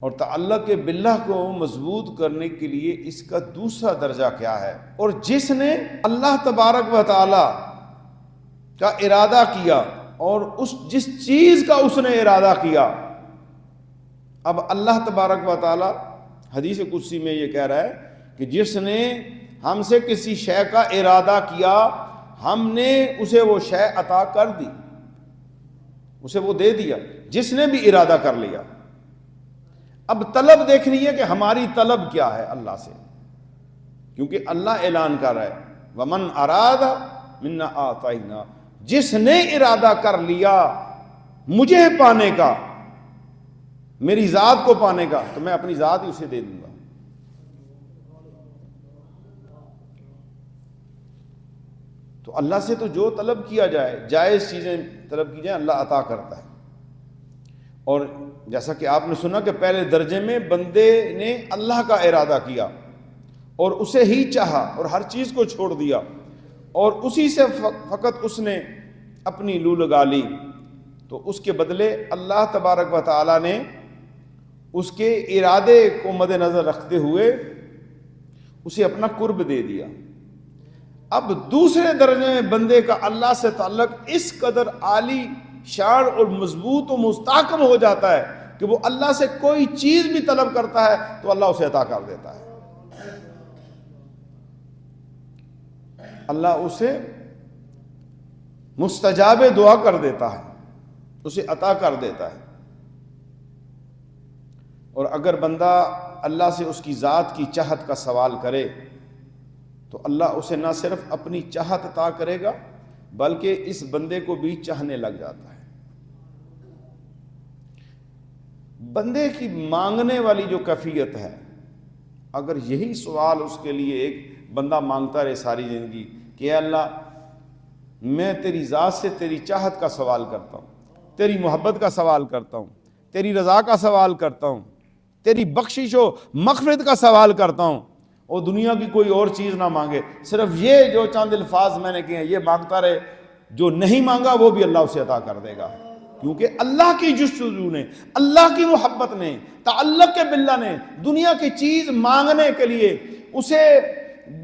اور تعلق باللہ کو مضبوط کرنے کے لیے اس کا دوسرا درجہ کیا ہے؟ اور جس نے اللہ تبارک و تعالی کا ارادہ کیا اور جس چیز کا اس نے ارادہ کیا، اب اللہ تبارک و تعالی حدیث قدسی میں یہ کہہ رہا ہے کہ جس نے ہم سے کسی شے کا ارادہ کیا ہم نے اسے وہ شے عطا کر دی، اسے وہ دے دیا جس نے بھی ارادہ کر لیا۔ اب طلب دیکھنی ہے کہ ہماری طلب کیا ہے اللہ سے، کیونکہ اللہ اعلان کر رہا ہے وَمَنْ أَرَادَ مِنَّا آتَيْنَا، جس نے ارادہ کر لیا مجھے پانے کا، میری ذات کو پانے کا، تو میں اپنی ذات ہی اسے دے دوں گا۔ تو اللہ سے تو جو طلب کیا جائے، جائز چیزیں طلب کی جائیں، اللہ عطا کرتا ہے۔ اور جیسا کہ آپ نے سنا کہ پہلے درجے میں بندے نے اللہ کا ارادہ کیا اور اسے ہی چاہا اور ہر چیز کو چھوڑ دیا اور اسی سے فقط اس نے اپنی لو لگا لی، تو اس کے بدلے اللہ تبارک و تعالی نے اس کے ارادے کو مد نظر رکھتے ہوئے اسے اپنا قرب دے دیا۔ اب دوسرے درجے میں بندے کا اللہ سے تعلق اس قدر عالی شان اور مضبوط و مستحکم ہو جاتا ہے کہ وہ اللہ سے کوئی چیز بھی طلب کرتا ہے تو اللہ اسے عطا کر دیتا ہے، اللہ اسے مستجاب دعا کر دیتا ہے، اسے عطا کر دیتا ہے۔ اور اگر بندہ اللہ سے اس کی ذات کی چاہت کا سوال کرے تو اللہ اسے نہ صرف اپنی چاہت عطا کرے گا بلکہ اس بندے کو بھی چاہنے لگ جاتا ہے۔ بندے کی مانگنے والی جو کیفیت ہے، اگر یہی سوال اس کے لیے ایک بندہ مانگتا رہے ساری زندگی کہ اے اللہ میں تیری ذات سے تیری چاہت کا سوال کرتا ہوں، تیری محبت کا سوال کرتا ہوں، تیری رضا کا سوال کرتا ہوں، تیری بخشش و مغفرت کا سوال کرتا ہوں، اور دنیا کی کوئی اور چیز نہ مانگے، صرف یہ جو چند الفاظ میں نے کہے ہیں یہ مانگتا رہے، جو نہیں مانگا وہ بھی اللہ اسے عطا کر دے گا، کیونکہ اللہ کی جستجو نے، اللہ کی محبت نے، تعلق باللہ نے دنیا کی چیز مانگنے کے لیے اسے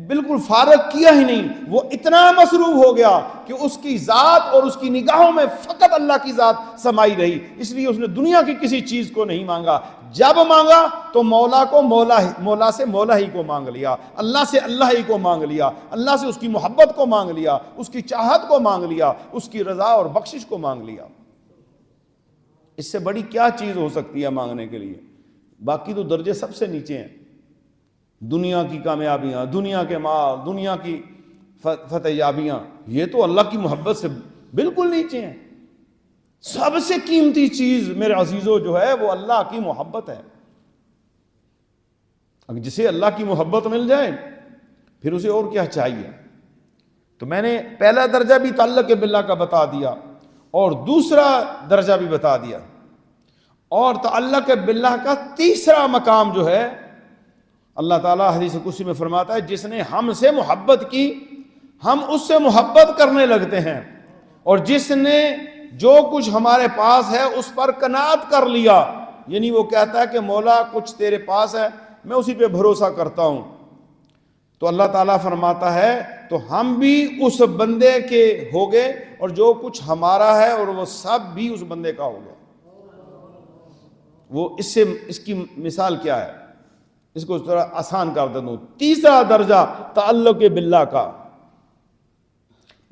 بالکل فارغ کیا ہی نہیں۔ وہ اتنا مصروف ہو گیا کہ اس کی ذات اور اس کی نگاہوں میں فقط اللہ کی ذات سمائی رہی، اس لیے اس نے دنیا کی کسی چیز کو نہیں مانگا۔ جب مانگا تو مولا کو مولا سے مولا ہی کو مانگ لیا، اللہ سے اللہ ہی کو مانگ لیا، اللہ سے اس کی محبت کو مانگ لیا، اس کی چاہت کو مانگ لیا، اس کی رضا اور بخشش کو مانگ لیا۔ اس سے بڑی کیا چیز ہو سکتی ہے مانگنے کے لیے؟ باقی تو درجے سب سے نیچے ہیں، دنیا کی کامیابیاں، دنیا کے مال، دنیا کی فتح یابیاں، یہ تو اللہ کی محبت سے بالکل نیچے ہیں۔ سب سے قیمتی چیز میرے عزیزو جو ہے وہ اللہ کی محبت ہے۔ اگر جسے اللہ کی محبت مل جائے پھر اسے اور کیا چاہیے؟ تو میں نے پہلا درجہ بھی تعلق باللہ کا بتا دیا اور دوسرا درجہ بھی بتا دیا، اور تعلق باللہ کا تیسرا مقام جو ہے اللہ تعالیٰ حدیث قدسی میں فرماتا ہے جس نے ہم سے محبت کی ہم اس سے محبت کرنے لگتے ہیں، اور جس نے جو کچھ ہمارے پاس ہے اس پر قناعت کر لیا، یعنی وہ کہتا ہے کہ مولا کچھ تیرے پاس ہے میں اسی پہ بھروسہ کرتا ہوں، تو اللہ تعالیٰ فرماتا ہے تو ہم بھی اس بندے کے ہو گئے اور جو کچھ ہمارا ہے اور وہ سب بھی اس بندے کا ہو گیا۔ وہ اس کی مثال کیا ہے؟ اس کو ذرا آسان کر دوں۔ تیسرا درجہ تعلق باللہ کا،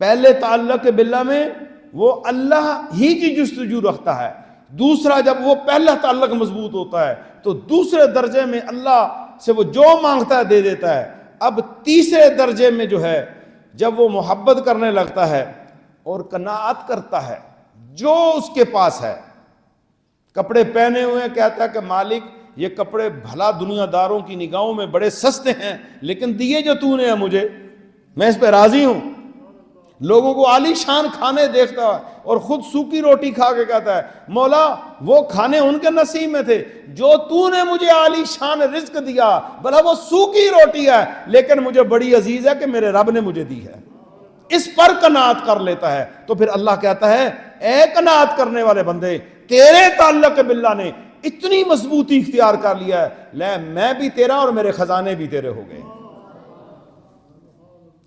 پہلے تعلق باللہ میں وہ اللہ ہی کی جستجو رکھتا ہے، دوسرا جب وہ پہلا تعلق مضبوط ہوتا ہے تو دوسرے درجے میں اللہ سے وہ جو مانگتا ہے دے دیتا ہے۔ اب تیسرے درجے میں جو ہے جب وہ محبت کرنے لگتا ہے اور قناعت کرتا ہے جو اس کے پاس ہے، کپڑے پہنے ہوئے کہتا ہے کہ مالک یہ کپڑے بھلا دنیا داروں کی نگاہوں میں بڑے سستے ہیں لیکن دیے جو تو نے ہے مجھے، میں اس پہ راضی ہوں۔ لوگوں کو عالی شان کھانے دیکھتا ہے اور خود سوکھی روٹی کھا کے کہتا ہے مولا وہ کھانے ان کے نصیب میں تھے جو تو نے مجھے عالی شان رزق دیا، بھلا وہ سوکھی روٹی ہے لیکن مجھے بڑی عزیز ہے کہ میرے رب نے مجھے دی ہے، اس پر قناعت کر لیتا ہے۔ تو پھر اللہ کہتا ہے اے قناعت کرنے والے بندے، تیرے تعلق باللہ نے اتنی مضبوطی اختیار کر لیا ہے، لے میں بھی تیرا اور میرے خزانے بھی تیرے ہو گئے۔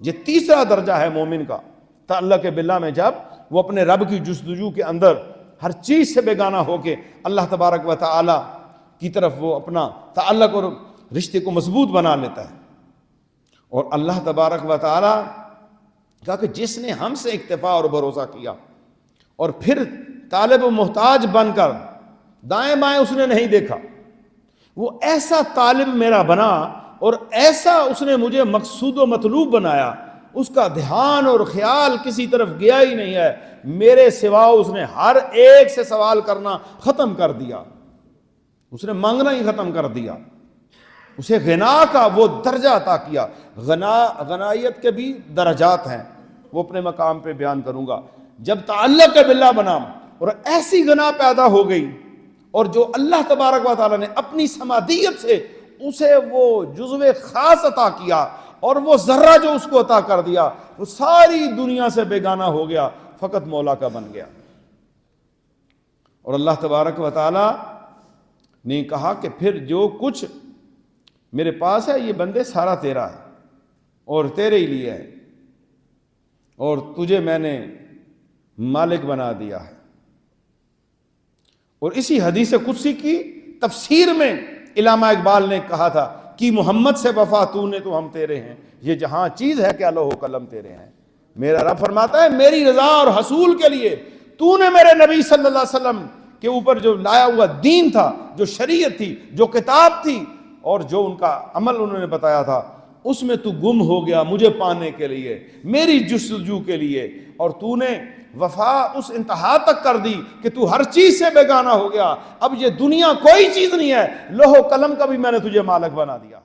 یہ تیسرا درجہ ہے مومن کا تعلق باللہ میں، جب وہ اپنے رب کی جستجو کے اندر ہر چیز سے بیگانہ ہو کے اللہ تبارک و تعالی کی طرف وہ اپنا تعلق اور رشتے کو مضبوط بنا لیتا ہے۔ اور اللہ تبارک و تعالی کہا کہ جس نے ہم سے اکتفا اور بھروسہ کیا اور پھر طالب و محتاج بن کر دائیں بائیں اس نے نہیں دیکھا، وہ ایسا طالب میرا بنا اور ایسا اس نے مجھے مقصود و مطلوب بنایا، اس کا دھیان اور خیال کسی طرف گیا ہی نہیں ہے، میرے سوا اس نے ہر ایک سے سوال کرنا ختم کر دیا، اس نے مانگنا ہی ختم کر دیا، اسے غنا کا وہ درجہ عطا کیا۔ غنائیت کے بھی درجات ہیں، وہ اپنے مقام پہ بیان کروں گا۔ جب تعلق باللہ بنا اور ایسی غنا پیدا ہو گئی، اور جو اللہ تبارک و تعالیٰ نے اپنی سمادیت سے اسے وہ جزو خاص عطا کیا اور وہ ذرہ جو اس کو عطا کر دیا، وہ ساری دنیا سے بیگانہ ہو گیا، فقط مولا کا بن گیا۔ اور اللہ تبارک و تعالیٰ نے کہا کہ پھر جو کچھ میرے پاس ہے یہ بندے سارا تیرا ہے اور تیرے ہی لیے ہے، اور تجھے میں نے مالک بنا دیا ہے۔ اور اسی حدیث قدسی کی تفسیر میں علامہ اقبال نے کہا تھا کہ محمد سے وفا تو نے تو ہم تیرے ہیں، یہ جہاں چیز ہے کہ لوح و قلم تیرے ہیں۔ میرا رب فرماتا ہے میری رضا اور حصول کے لیے تو نے میرے نبی صلی اللہ علیہ وسلم کے اوپر جو لایا ہوا دین تھا، جو شریعت تھی، جو کتاب تھی، اور جو ان کا عمل انہوں نے بتایا تھا، اس میں تو گم ہو گیا مجھے پانے کے لیے، میری جستجو کے لیے، اور تو نے وفا اس انتہا تک کر دی کہ تو ہر چیز سے بیگانہ ہو گیا۔ اب یہ دنیا کوئی چیز نہیں ہے، لوح و قلم کا بھی میں نے تجھے مالک بنا دیا۔